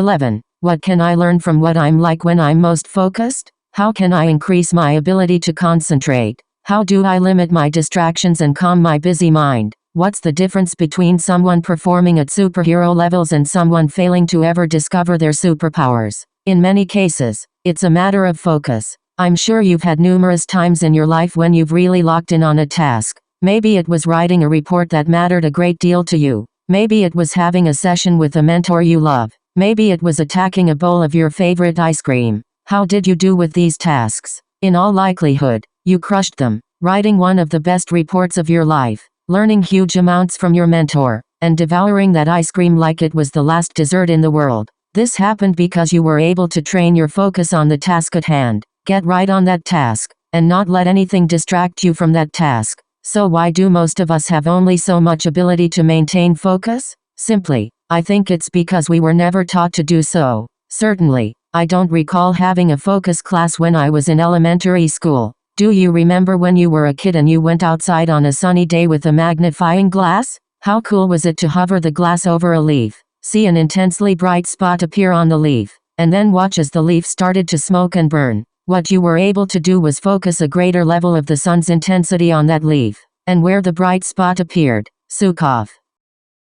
11. What can I learn from what I'm like when I'm most focused? How can I increase my ability to concentrate? How do I limit my distractions and calm my busy mind? What's the difference between someone performing at superhero levels and someone failing to ever discover their superpowers? In many cases, it's a matter of focus. I'm sure you've had numerous times in your life when you've really locked in on a task. Maybe it was writing a report that mattered a great deal to you. Maybe it was having a session with a mentor you love. Maybe it was attacking a bowl of your favorite ice cream. How did you do with these tasks? In all likelihood, you crushed them, writing one of the best reports of your life, learning huge amounts from your mentor, and devouring that ice cream like it was the last dessert in the world. This happened because you were able to train your focus on the task at hand, get right on that task, and not let anything distract you from that task. So why do most of us have only so much ability to maintain focus? Simply, I think it's because we were never taught to do so. Certainly, I don't recall having a focus class when I was in elementary school. Do you remember when you were a kid and you went outside on a sunny day with a magnifying glass? How cool was it to hover the glass over a leaf, see an intensely bright spot appear on the leaf, and then watch as the leaf started to smoke and burn? What you were able to do was focus a greater level of the sun's intensity on that leaf, and where the bright spot appeared, Sukov.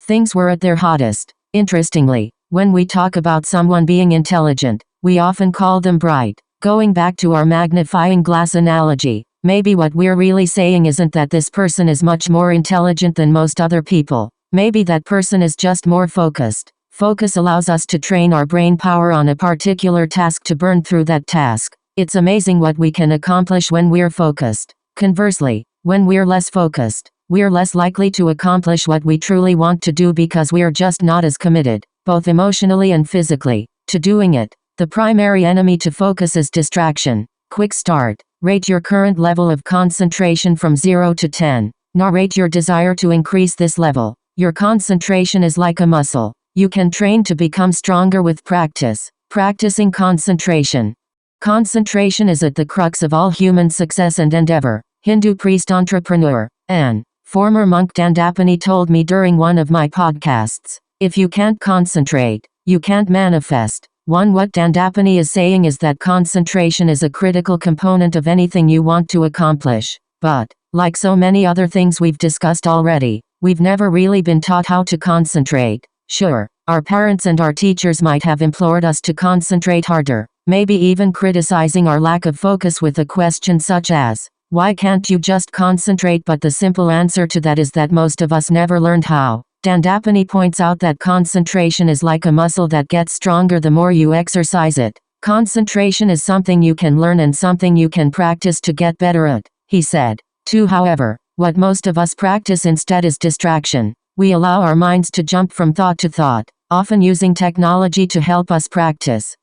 Things were at their hottest. Interestingly, when we talk about someone being intelligent, we often call them bright. Going back to our magnifying glass analogy, maybe what we're really saying isn't that this person is much more intelligent than most other people. Maybe that person is just more focused. Focus allows us to train our brain power on a particular task to burn through that task. It's amazing what we can accomplish when we're focused. Conversely, when we're less focused, we're less likely to accomplish what we truly want to do because we're just not as committed, both emotionally and physically, to doing it. The primary enemy to focus is distraction. Quick start. Rate your current level of concentration from 0 to 10. Narrate your desire to increase this level. Your concentration is like a muscle. You can train to become stronger with practice. Practicing concentration. Concentration is at the crux of all human success and endeavor. Hindu priest entrepreneur, and former monk Dandapani told me during one of my podcasts, if you can't concentrate, you can't manifest. What Dandapani is saying is that concentration is a critical component of anything you want to accomplish. But, like so many other things we've discussed already, we've never really been taught how to concentrate. Sure, our parents and our teachers might have implored us to concentrate harder, maybe even criticizing our lack of focus with a question such as, why can't you just concentrate? But the simple answer to that is that most of us never learned how. Dandapani points out that concentration is like a muscle that gets stronger the more you exercise it. Concentration is something you can learn and something you can practice to get better at, he said. However, what most of us practice instead is distraction. We allow our minds to jump from thought to thought, often using technology to help us practice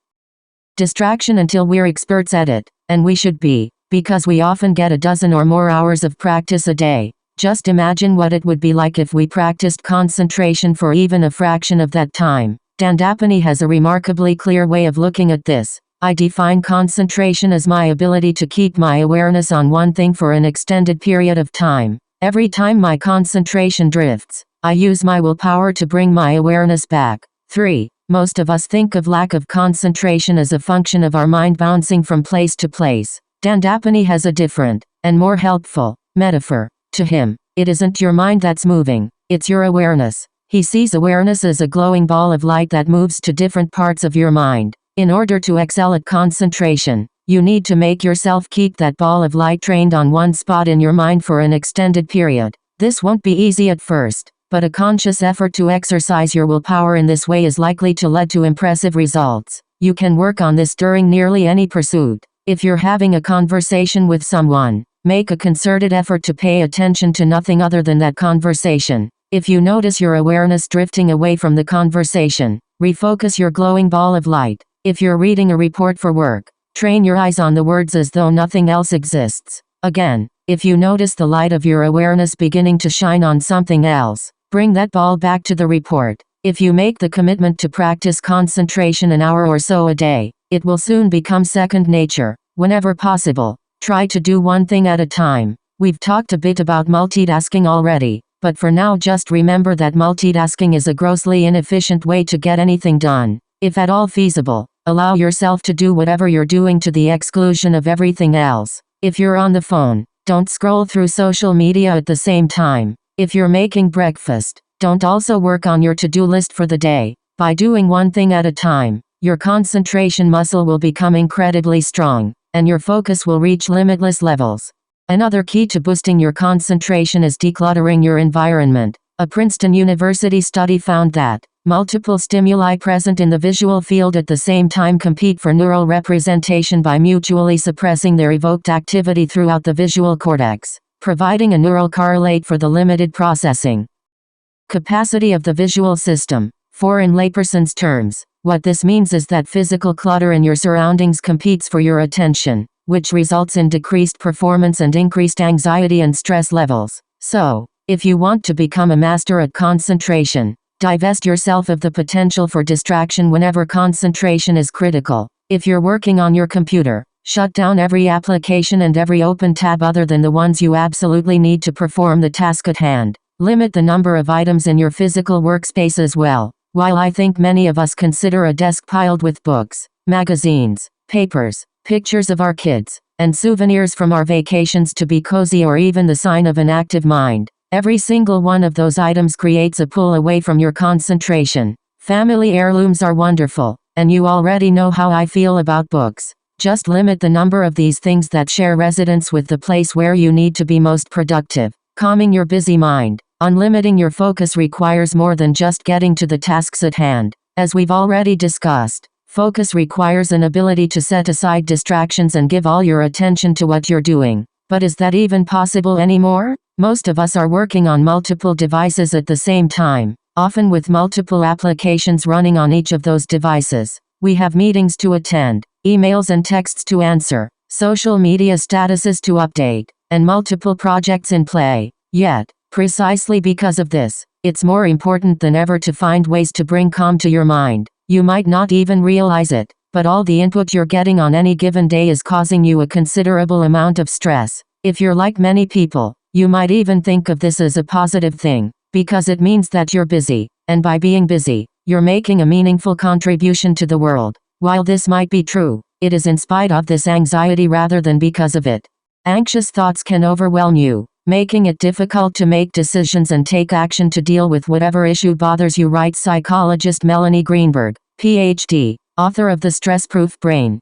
distraction until we're experts at it, and we should be, because we often get a dozen or more hours of practice a day. Just imagine what it would be like if we practiced concentration for even a fraction of that time. Dandapani has a remarkably clear way of looking at this. I define concentration as my ability to keep my awareness on one thing for an extended period of time. Every time my concentration drifts, I use my willpower to bring my awareness back. 3. Most of us think of lack of concentration as a function of our mind bouncing from place to place. Dandapani has a different, and more helpful, metaphor. To him, it isn't your mind that's moving, it's your awareness. He sees awareness as a glowing ball of light that moves to different parts of your mind. In order to excel at concentration, you need to make yourself keep that ball of light trained on one spot in your mind for an extended period. This won't be easy at first, but a conscious effort to exercise your willpower in this way is likely to lead to impressive results. You can work on this during nearly any pursuit. If you're having a conversation with someone, make a concerted effort to pay attention to nothing other than that conversation. If you notice your awareness drifting away from the conversation, refocus your glowing ball of light. If you're reading a report for work, train your eyes on the words as though nothing else exists. Again, if you notice the light of your awareness beginning to shine on something else, bring that ball back to the report. If you make the commitment to practice concentration an hour or so a day, it will soon become second nature. Whenever possible, try to do one thing at a time. We've talked a bit about multitasking already, but for now just remember that multitasking is a grossly inefficient way to get anything done. If at all feasible, allow yourself to do whatever you're doing to the exclusion of everything else. If you're on the phone, don't scroll through social media at the same time. If you're making breakfast, don't also work on your to-do list for the day. By doing one thing at a time, your concentration muscle will become incredibly strong, and your focus will reach limitless levels. Another key to boosting your concentration is decluttering your environment. A Princeton University study found that multiple stimuli present in the visual field at the same time compete for neural representation by mutually suppressing their evoked activity throughout the visual cortex, providing a neural correlate for the limited processing capacity of the visual system. For in layperson's terms, what this means is that physical clutter in your surroundings competes for your attention, which results in decreased performance and increased anxiety and stress levels. So, if you want to become a master at concentration, divest yourself of the potential for distraction whenever concentration is critical. If you're working on your computer, shut down every application and every open tab other than the ones you absolutely need to perform the task at hand. Limit the number of items in your physical workspace as well. While I think many of us consider a desk piled with books, magazines, papers, pictures of our kids, and souvenirs from our vacations to be cozy or even the sign of an active mind, every single one of those items creates a pull away from your concentration. Family heirlooms are wonderful, and you already know how I feel about books. Just limit the number of these things that share residence with the place where you need to be most productive. Calming your busy mind. Unlimiting your focus requires more than just getting to the tasks at hand. As we've already discussed, focus requires an ability to set aside distractions and give all your attention to what you're doing. But is that even possible anymore? Most of us are working on multiple devices at the same time, often with multiple applications running on each of those devices. We have meetings to attend, emails and texts to answer, social media statuses to update, and multiple projects in play. Yet, precisely because of this, it's more important than ever to find ways to bring calm to your mind. You might not even realize it, but all the input you're getting on any given day is causing you a considerable amount of stress. If you're like many people, you might even think of this as a positive thing, because it means that you're busy, and by being busy, you're making a meaningful contribution to the world. While this might be true, it is in spite of this anxiety rather than because of it. Anxious thoughts can overwhelm you, making it difficult to make decisions and take action to deal with whatever issue bothers you, writes psychologist Melanie Greenberg, Ph.D., author of The Stress-Proof Brain.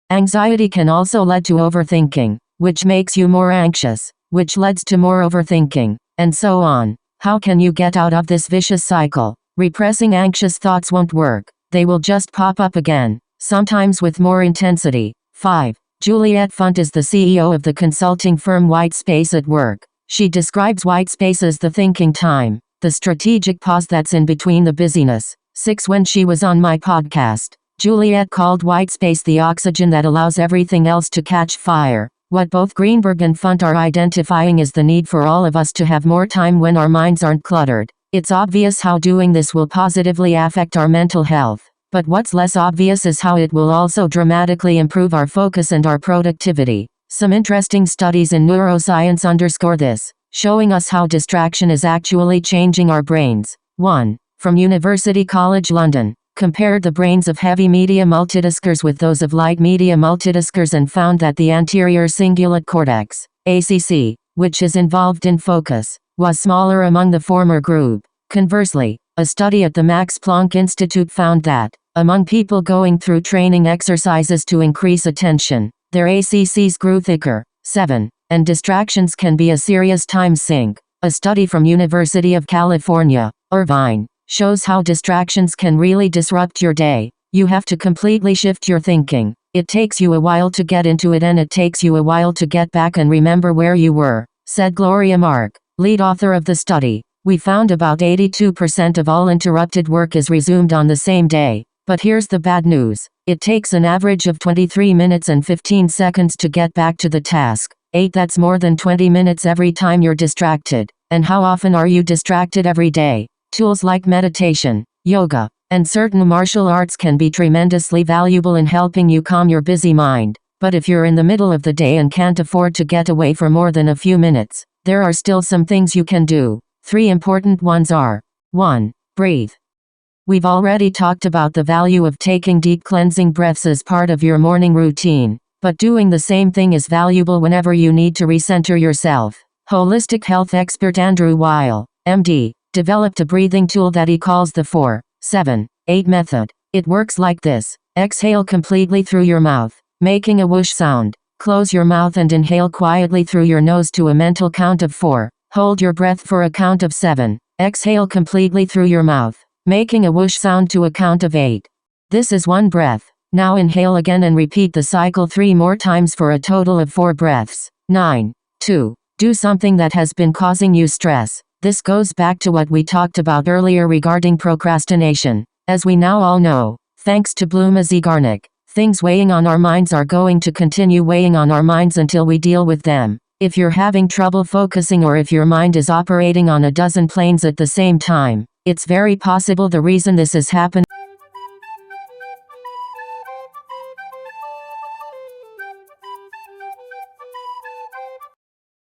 Anxiety can also lead to overthinking, which makes you more anxious, which leads to more overthinking, and so on. How can you get out of this vicious cycle? Repressing anxious thoughts won't work. They will just pop up again, sometimes with more intensity. 5. Juliet Funt is the CEO of the consulting firm Whitespace at Work. She describes Whitespace as the thinking time, the strategic pause that's in between the busyness. 6. When she was on my podcast, Juliet called Whitespace the oxygen that allows everything else to catch fire. What both Greenberg and Funt are identifying is the need for all of us to have more time when our minds aren't cluttered. It's obvious how doing this will positively affect our mental health. But what's less obvious is how it will also dramatically improve our focus and our productivity. Some interesting studies in neuroscience underscore this, showing us how distraction is actually changing our brains. 1. From University College London, compared the brains of heavy media multitaskers with those of light media multitaskers and found that the anterior cingulate cortex, ACC, which is involved in focus, was smaller among the former group. Conversely, a study at the Max Planck Institute found that, among people going through training exercises to increase attention, their ACCs grew thicker. 7. And distractions can be a serious time sink. A study from University of California, Irvine, shows how distractions can really disrupt your day. You have to completely shift your thinking. It takes you a while to get into it and it takes you a while to get back and remember where you were, said Gloria Mark, lead author of the study. We found about 82% of all interrupted work is resumed on the same day. But here's the bad news. It takes an average of 23 minutes and 15 seconds to get back to the task. 8. That's more than 20 minutes every time you're distracted. And how often are you distracted every day? Tools like meditation, yoga, and certain martial arts can be tremendously valuable in helping you calm your busy mind. But if you're in the middle of the day and can't afford to get away for more than a few minutes, there are still some things you can do. 3 important ones are: 1. Breathe. We've already talked about the value of taking deep cleansing breaths as part of your morning routine, but doing the same thing is valuable whenever you need to recenter yourself. Holistic health expert Andrew Weil, MD, developed a breathing tool that he calls the 4-7-8 method. It works like this. Exhale completely through your mouth, making a whoosh sound. Close your mouth and inhale quietly through your nose to a mental count of 4. Hold your breath for a count of 7. Exhale completely through your mouth, making a whoosh sound to a count of 8. This is one breath. Now inhale again and repeat the cycle 3 more times for a total of 4 breaths. 9. 2. Do something that has been causing you stress. This goes back to what we talked about earlier regarding procrastination. As we now all know, thanks to Bluma Zeigarnik, things weighing on our minds are going to continue weighing on our minds until we deal with them. If you're having trouble focusing or if your mind is operating on a dozen planes at the same time, it's very possible the reason this has happened